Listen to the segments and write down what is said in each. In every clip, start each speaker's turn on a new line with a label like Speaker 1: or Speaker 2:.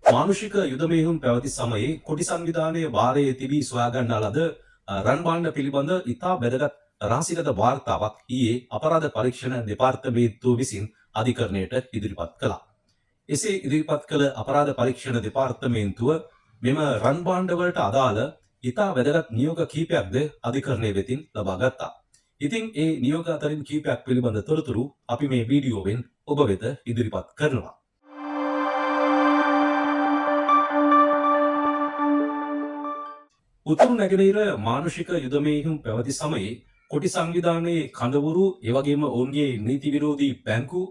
Speaker 1: මානුෂික යුද මෙහෙයුම් පැවති සමයේ කොටි සංවිධානයේ වාරයේ තිබී සොයා ගන්නා ලද රන් භාණ්ඩ පිළිබඳ ඉතා වැදගත් රහසිගත වාර්තාවක් ඊයේ අපරාධ පරීක්ෂණ දෙපාර්තමේන්තුව විසින් අධිකරණයට ඉදිරිපත් කළා. එසේ ඉදිරිපත් කළ අපරාධ පරීක්ෂණ දෙපාර්තමේන්තුව මෙම රන් භාණ්ඩ වලට අදාළ ඉතා වැදගත් නියෝග කීපයක්ද අධිකරණය වෙතින් ලබා ගත්තා. ඉතින් ඒ නියෝග අතරින් කීපයක් පිළිබඳ තොරතුරු අපි මේ වීඩියෝවෙන් ඔබ වෙත ඉදිරිපත් කරනවා. උතුරු නැගෙනහිර මානුෂික යුද මෙහෙයුම් පැවති සමයේ කොටි සංවිධානයේ කඳවුරු, එවැගේම ඔවුන්ගේ නීති විරෝධී බැංකු,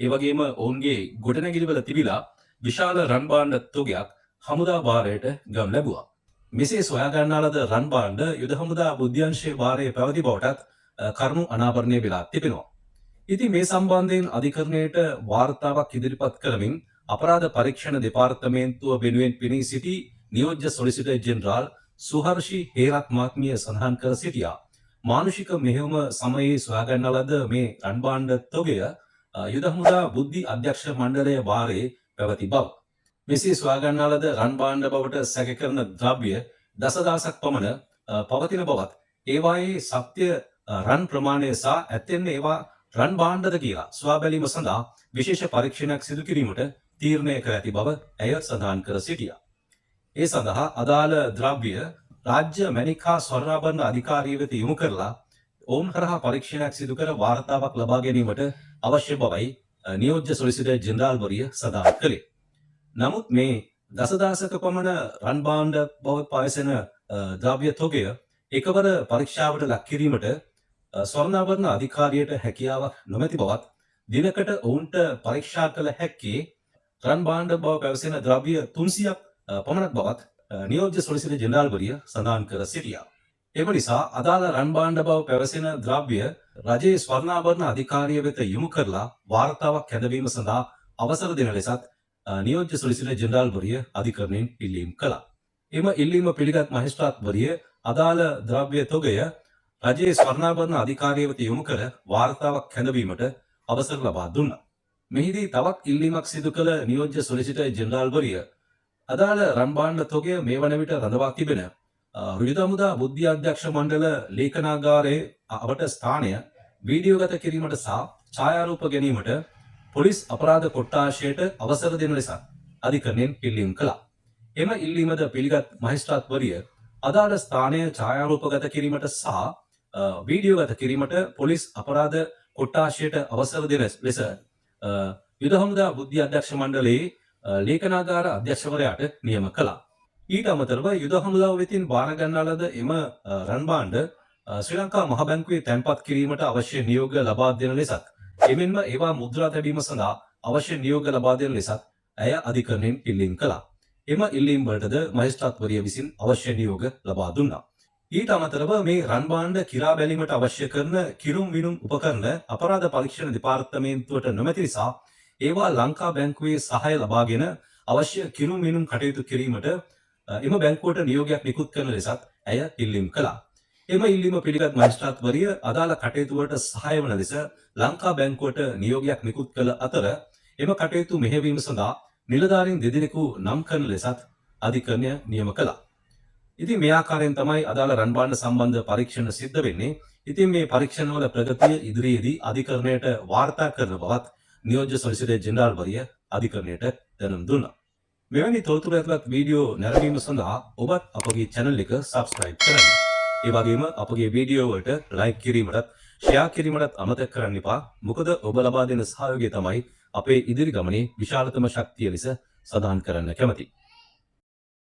Speaker 1: එවැගේම ඔවුන්ගේ ගොඩනැගිලිවල තිබිලා විශාල රන් භාණ්ඩ තොගයක් හමුදා භාරයට ගම් ලැබුවා. මෙසේ සොයා ගන්නා ලද රන් භාණ්ඩ යුද හමුදා බුද්ධ්‍යංශයේ භාරයේ පැවති බවටත් කරුණු අනාවරණය වෙලා තිබෙනවා. ඉතින් මේ සම්බන්ධයෙන් අධිකරණයට වාර්තාවක් ඉදිරිපත් කරමින් අපරාධ පරීක්ෂණ දෙපාර්තමේන්තුව වෙනුවෙන් පෙනී සිටි නියෝජ්‍ය සොලිසිටර් ජෙනරාල් සුහර්ෂි හේරත් මහත්මිය සඳහන් කර සිටියා. මානුෂික මෙහෙයුම සමයේ සොයා ගන්නා ලද මේ රන් භාණ්ඩ තොගය යුද හමුදා බුද්ධි අධ්‍යක්ෂ මණ්ඩලයේ භාරයේ පැවති බව. මෙසේ සොයා ගන්නා ලද රන් භාණ්ඩ බවට සැක කරන ද්‍රව්‍ය දසදහසක් පමණ පවතින බවත්, ඒවායේ සත්‍ය රන් ප්‍රමාණය සහ ඇත්තෙන්ම ඒවා රන් භාණ්ඩද කියලා සොයා බැලීම සඳහා විශේෂ පරීක්ෂණයක් සිදු කිරීමට තීරණය කර ඇති බව ඇය සඳහන් කර සිටියා. ඒ සඳහා අදාළ ද්‍රව්‍ය රාජ්‍ය මැණික් හා ස්වර්ණාභරණ අධිකාරිය වෙත යොමු කරලා ඔවුන් කරහා පරීක්ෂණයක් සිදු කර වාර්තාවක් ලබා ගැනීමට අවශ්‍ය බවයි නියෝජ්‍ය සොලිසිටර් ජෙනරාල්වරිය සඳහන් කළේ. නමුත් මේ දසදහසක පමණ රන් භාණ්ඩ බව පවසන ද්‍රව්‍ය තොගය එකවර පරීක්ෂාවට ලක් කිරීමට ස්වර්ණාභරණ අධිකාරියට හැකියාවක් නොමැති බවත්, දිනකට ඔවුන්ට පරීක්ෂා කළ හැක්කේ රන් භාණ්ඩ බව පැවසෙන ද්‍රව්‍ය 300ක් පමණක් බවත් නියෝජ්‍ය සොලිසිටර් ජෙනරාල්වරිය සඳහන් කර සිටියා. එම නිසා අදාළ රන් භාණ්ඩ බව පැවසෙන ද්‍රව්‍ය රජයේ ස්වර්ණාභරණ අධිකාරිය වෙත යොමු කරලා වාර්තාවක් හැදවීම සඳහා අවසර දෙන ලෙසත් නියෝජ්‍ය සොලිසිටර් ජෙනරාල්වරිය අධිකරණයෙන් ඉල්ලීම් කළා. එම ඉල්ලීම පිළිගත් මහේස්ත්‍රාත්වරිය අදාළ ද්‍රව්‍ය තොගය රජයේ ස්වර්ණාභරණ අධිකාරිය වෙත යොමු කර වාර්තාවක් හැදවීමට අවසර ලබා දුන්නා. මෙහිදී තවත් ඉල්ලීමක් සිදු කළ නියෝජ්‍ය සොලිසිටර් ජෙනරාල්වරිය අදාළ රන් භාණ්ඩ තොගය මේ වන විට රඳවා තිබෙන යුද හමුදා බුද්ධි අධ්‍යක්ෂ මණ්ඩල ලේඛනාගාරයේ අවට ස්ථානය වීඩියෝගත කිරීමට සහ ඡායාරූප ගැනීමට පොලිස් අපරාධ කොට්ටාශයට අවසර දෙන ලෙස අධිකරණයෙන් ඉල්ලීම් කළා. එම ඉල්ලීමද පිළිගත් මහේස්ත්‍රාත්වරිය අදාළ ස්ථානය ඡායාරූපගත කිරීමට සහ වීඩියෝගත කිරීමට පොලිස් අපරාධ කොට්ටාශයට අවසර දෙන ලෙස යුද හමුදා බුද්ධි අධ්‍යක්ෂ මණ්ඩලයේ ලේඛනාගාර අධ්‍යක්ෂවරයාට නියම කළා. ඊට අමතරව යුද හමුදාව වෙතින් බාර ගන්නා ලද එම රන් භාණ්ඩ ශ්‍රී ලංකා මහ බැංකුවේ තැන්පත් කිරීමට අවශ්‍ය නියෝග ලබා දෙන ලෙසත්, එමෙන්ම ඒවා මුද්‍රා තැබීම සඳහා අවශ්‍ය නියෝග ලබා දෙන ලෙසත් ඇය අධිකරණයෙන් ඉල්ලීම් කළා. එම ඉල්ලීම් වලටද මහේස්ත්‍රාත්වරිය විසින් අවශ්‍ය නියෝග ලබා දුන්නා. ඊට අමතරව මේ රන් භාණ්ඩ කිරා බැලීමට අවශ්‍ය කරන කිරුම් විනුම් උපකරණ අපරාධ පරීක්ෂණ දෙපාර්තමේන්තුවට නොමැති නිසා ඒවා ලංකා බැංකුවේ සහාය ලබාගෙන අවශ්‍ය කිරුම් විනුම් කටයුතු කිරීමට එම බැංකුවට නියෝගයක් නිකුත් කරන ලෙසත් ඇය ඉල්ලීම් කළා. එම ඉල්ලීම පිළිගත් මහේස්ත්‍රාත්වරිය අදාළ කටයුතු වලට සහාය වන ලෙස ලංකා බැංකුවට නියෝගයක් නිකුත් කළ අතර එම කටයුතු මෙහෙයවීම සඳහා නිලධාරීන් දෙදෙනෙකු නම් කරන ලෙසත් අධිකරණය නියම කළා. ඉතින් මේ ආකාරයෙන් තමයි අදාළ රන් භාණ්ඩ සම්බන්ධ පරීක්ෂණ සිද්ධ වෙන්නේ. ඉතින් මේ පරීක්ෂණවල ප්‍රගතිය ඉදිරියේදී අධිකරණයට වාර්තා කරන බවත් නියෝජ්‍ය සොලිසිටර් ජෙනරාල්වරිය අධිකරණයට දැනුම් දුන්නා. මෙවැනි තොරතුරු ඇතුළත් වීඩියෝ නැරඹීම සඳහා ඔබත් අපගේ channel එක subscribe කරන්න. ඒ වගේම අපගේ වීඩියෝ වලට like කිරීමටත් share කිරීමටත් අමතක කරන්න එපා. මොකද ඔබ ලබා දෙන සහයෝගය තමයි අපේ ඉදිරි ගමනේ විශාලතම ශක්තිය ලෙස සඳහන් කරන්න කැමැති.